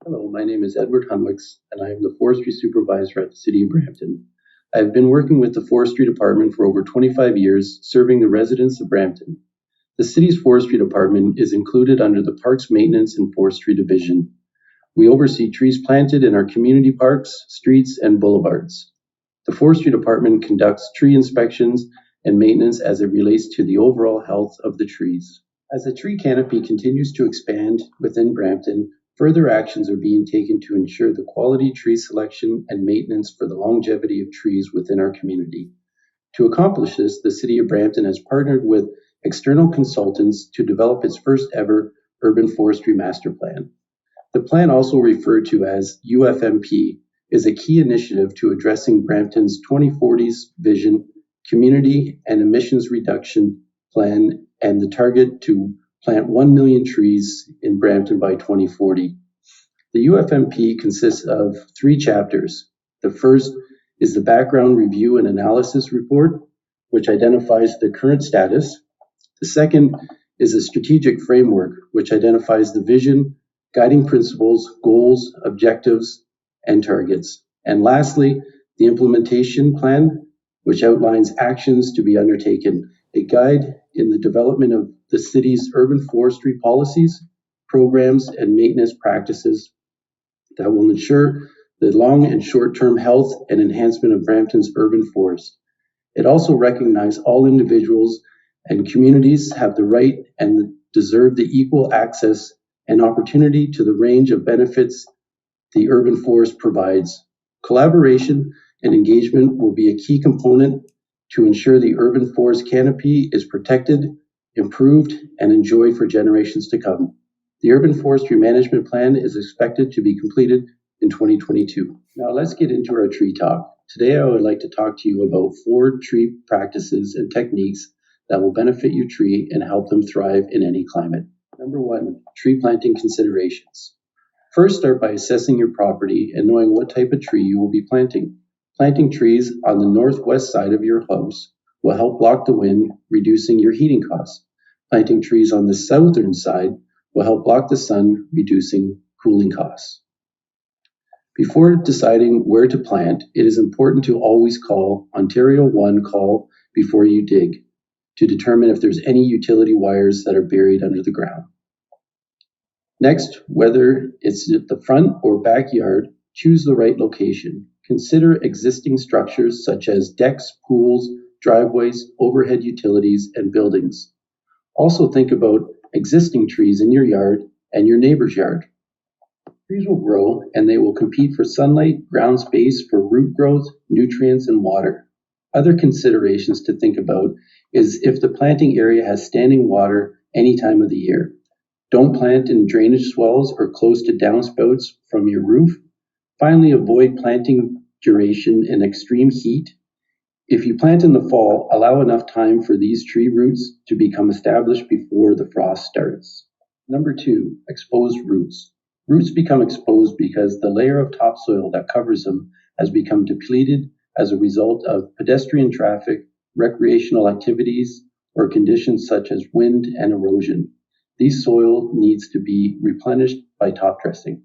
Hello, my name is Edward Hunwicks, and I am the Forestry Supervisor at the City of Brampton. I have been working with the Forestry Department for over 25 years, serving the residents of Brampton. The City's Forestry Department is included under the Parks Maintenance and Forestry Division. We oversee trees planted in our community parks, streets, and boulevards. The Forestry Department conducts tree inspections and maintenance as it relates to the overall health of the trees. As the tree canopy continues to expand within Brampton, further actions are being taken to ensure the quality tree selection and maintenance for the longevity of trees within our community. To accomplish this, the City of Brampton has partnered with external consultants to develop its first ever urban forestry master plan. The plan, also referred to as UFMP, is a key initiative to addressing Brampton's 2040s vision, community and emissions reduction plan, and the target to plant 1 million trees in Brampton by 2040. The UFMP consists of 3 chapters. The first is the background review and analysis report, which identifies the current status. The second is a strategic framework, which identifies the vision, guiding principles, goals, objectives, and targets. And lastly, the implementation plan, which outlines actions to be undertaken, a guide in the development of the city's urban forestry policies, programs, and maintenance practices that will ensure the long and short-term health and enhancement of Brampton's urban forest. It also recognizes all individuals and communities have the right and deserve the equal access and opportunity to the range of benefits the urban forest provides. Collaboration and engagement will be a key component to ensure the urban forest canopy is protected, improved, and enjoyed for generations to come. The Urban Forestry Management Plan is expected to be completed in 2022. Now let's get into our tree talk. Today I would like to talk to you about 4 tree practices and techniques that will benefit your tree and help them thrive in any climate. Number 1, tree planting considerations. First, start by assessing your property and knowing what type of tree you will be planting. Planting trees on the northwest side of your house will help block the wind, reducing your heating costs. Planting trees on the southern side will help block the sun, reducing cooling costs. Before deciding where to plant, it is important to always call Ontario 1 call before you dig to determine if there's any utility wires that are buried under the ground. Next, whether it's at the front or backyard, choose the right location. Consider existing structures such as decks, pools, driveways, overhead utilities, and buildings. Also think about existing trees in your yard and your neighbor's yard. Trees will grow and they will compete for sunlight, ground space for root growth, nutrients, and water. Other considerations to think about is if the planting area has standing water any time of the year. Don't plant in drainage swells or close to downspouts from your roof. Finally, avoid planting duration in extreme heat. If you plant in the fall, allow enough time for these tree roots to become established before the frost starts. Number 2, exposed roots. Roots become exposed because the layer of topsoil that covers them has become depleted as a result of pedestrian traffic, recreational activities, or conditions such as wind and erosion. These soil needs to be replenished by top dressing.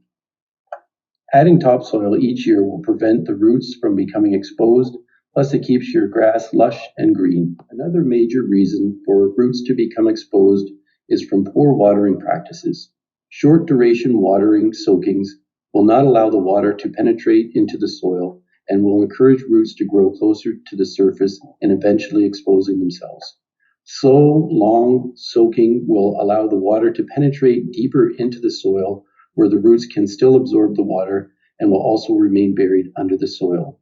Adding topsoil each year will prevent the roots from becoming exposed, plus it keeps your grass lush and green. Another major reason for roots to become exposed is from poor watering practices. Short duration watering soakings will not allow the water to penetrate into the soil and will encourage roots to grow closer to the surface and eventually exposing themselves. So long soaking will allow the water to penetrate deeper into the soil where the roots can still absorb the water and will also remain buried under the soil.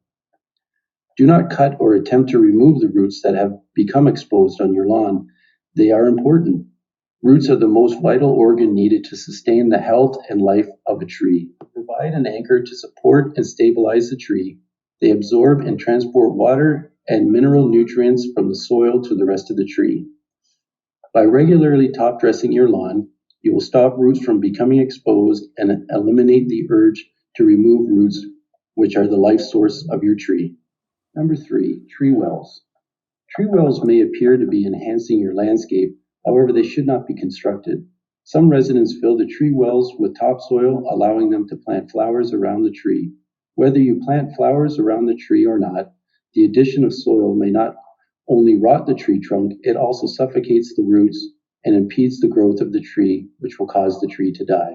Do not cut or attempt to remove the roots that have become exposed on your lawn. They are important. Roots are the most vital organ needed to sustain the health and life of a tree. Provide an anchor to support and stabilize the tree. They absorb and transport water and mineral nutrients from the soil to the rest of the tree. By regularly top dressing your lawn, you will stop roots from becoming exposed and eliminate the urge to remove roots, which are the life source of your tree. Number 3, tree wells. Tree wells may appear to be enhancing your landscape, however, they should not be constructed. Some residents fill the tree wells with topsoil, allowing them to plant flowers around the tree. Whether you plant flowers around the tree or not, the addition of soil may not only rot the tree trunk, it also suffocates the roots and impedes the growth of the tree, which will cause the tree to die.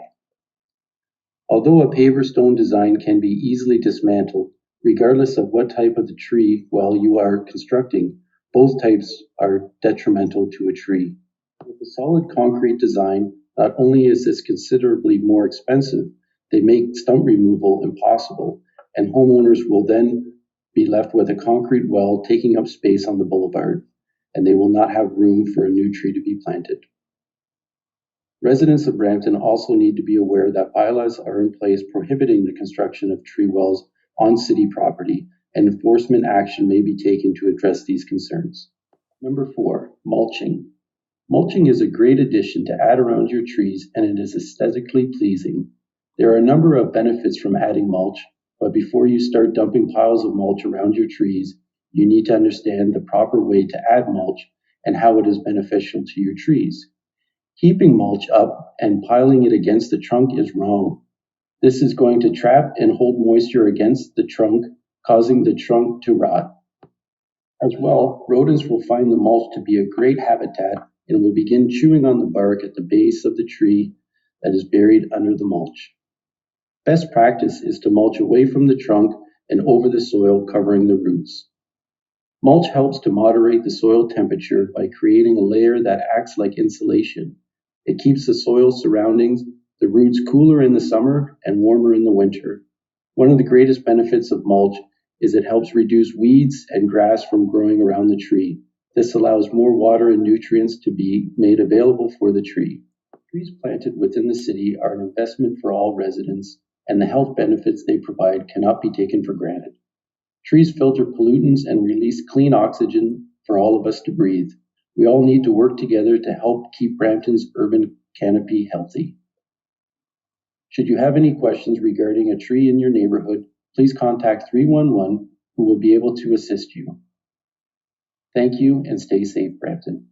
Although a paver stone design can be easily dismantled, regardless of what type of the tree well you are constructing, both types are detrimental to a tree. With a solid concrete design, not only is this considerably more expensive, they make stump removal impossible, and homeowners will then be left with a concrete well taking up space on the boulevard, and they will not have room for a new tree to be planted. Residents of Brampton also need to be aware that bylaws are in place prohibiting the construction of tree wells on city property, and enforcement action may be taken to address these concerns. Number 4, mulching. Mulching is a great addition to add around your trees, and it is aesthetically pleasing. There are a number of benefits from adding mulch, but before you start dumping piles of mulch around your trees, you need to understand the proper way to add mulch and how it is beneficial to your trees. Heaping mulch up and piling it against the trunk is wrong. This is going to trap and hold moisture against the trunk, causing the trunk to rot. As well, rodents will find the mulch to be a great habitat and will begin chewing on the bark at the base of the tree that is buried under the mulch. Best practice is to mulch away from the trunk and over the soil, covering the roots. Mulch helps to moderate the soil temperature by creating a layer that acts like insulation. It keeps the soil surroundings, the roots cooler in the summer and warmer in the winter. One of the greatest benefits of mulch is it helps reduce weeds and grass from growing around the tree. This allows more water and nutrients to be made available for the tree. Trees planted within the city are an investment for all residents, and the health benefits they provide cannot be taken for granted. Trees filter pollutants and release clean oxygen for all of us to breathe. We all need to work together to help keep Brampton's urban canopy healthy. Should you have any questions regarding a tree in your neighborhood, please contact 311, who will be able to assist you. Thank you, and stay safe, Brampton.